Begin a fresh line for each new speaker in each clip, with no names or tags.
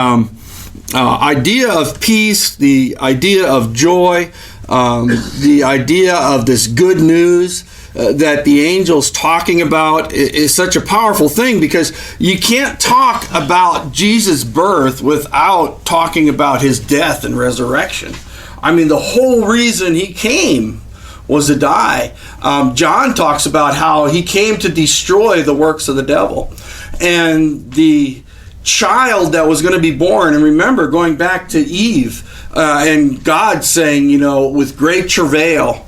idea of peace, the idea of joy, the idea of this good news that the angel's talking about is such a powerful thing, because you can't talk about Jesus' birth without talking about his death and resurrection. I mean, the whole reason he came was to die. John talks about how he came to destroy the works of the devil. And the child that was going to be born, and remember, going back to Eve, and God saying, with great travail,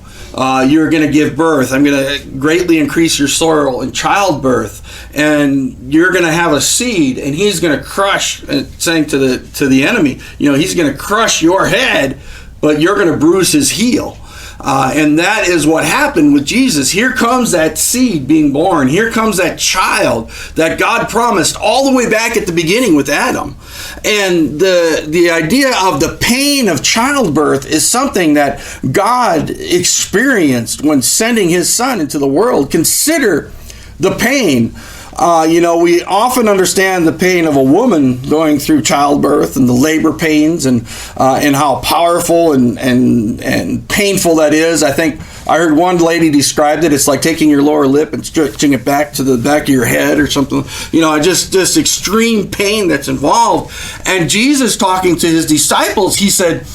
you're going to give birth. I'm going to greatly increase your sorrow in childbirth, and you're going to have a seed, and he's going to crush, saying to the enemy, he's going to crush your head, but you're going to bruise his heel. And that is what happened with Jesus. Here comes that seed being born. Here comes that child that God promised all the way back at the beginning with Adam. And the idea of the pain of childbirth is something that God experienced when sending his son into the world. Consider the pain. We often understand the pain of a woman going through childbirth and the labor pains and how powerful and painful that is. I think I heard one lady described it. It's like taking your lower lip and stretching it back to the back of your head or something. Just extreme pain that's involved. And Jesus, talking to his disciples, he said,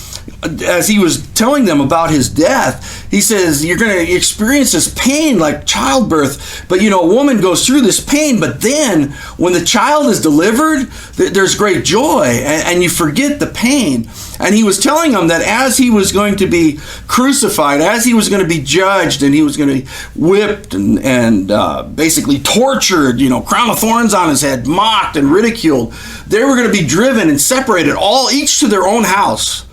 as he was telling them about his death, he says, you're going to experience this pain like childbirth, but a woman goes through this pain, but then when the child is delivered, there's great joy, and you forget the pain. And he was telling them that as he was going to be crucified, as he was going to be judged, and he was going to be whipped and basically tortured, crown of thorns on his head, mocked and ridiculed, they were going to be driven and separated, each to their own house.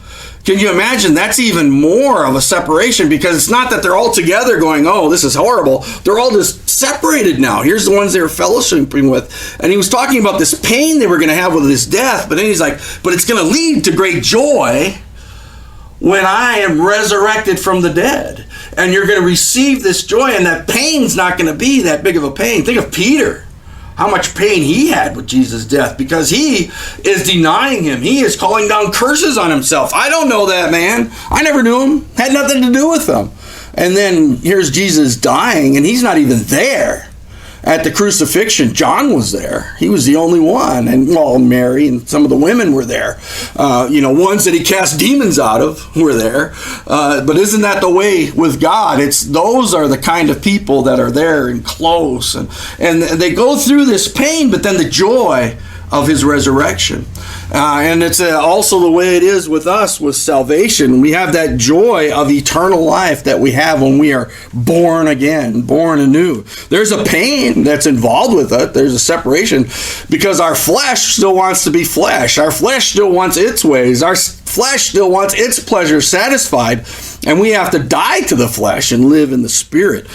Can you imagine? That's even more of a separation, because it's not that they're all together going, oh, this is horrible. They're all just separated now. Here's the ones they were fellowshipping with. And he was talking about this pain they were going to have with his death. But then he's like, but it's going to lead to great joy when I am resurrected from the dead. And you're going to receive this joy, and that pain's not going to be that big of a pain. Think of Peter. How much pain he had with Jesus' death, because he is denying him. He is calling down curses on himself. I don't know that man. I never knew him. Had nothing to do with him. And then here's Jesus dying, and he's not even there at the crucifixion. John was there. He was the only one. And Mary and some of the women were there. Ones that he cast demons out of were there. But isn't that the way with God? Those are the kind of people that are there and close. And they go through this pain, but then the joy of his resurrection. And it's also the way it is with us with salvation. We have that joy of eternal life that we have when we are born again, born anew. There's a pain that's involved with it. There's a separation, because our flesh still wants to be flesh. Our flesh still wants its ways. Our flesh still wants its pleasure satisfied. And we have to die to the flesh and live in the spirit.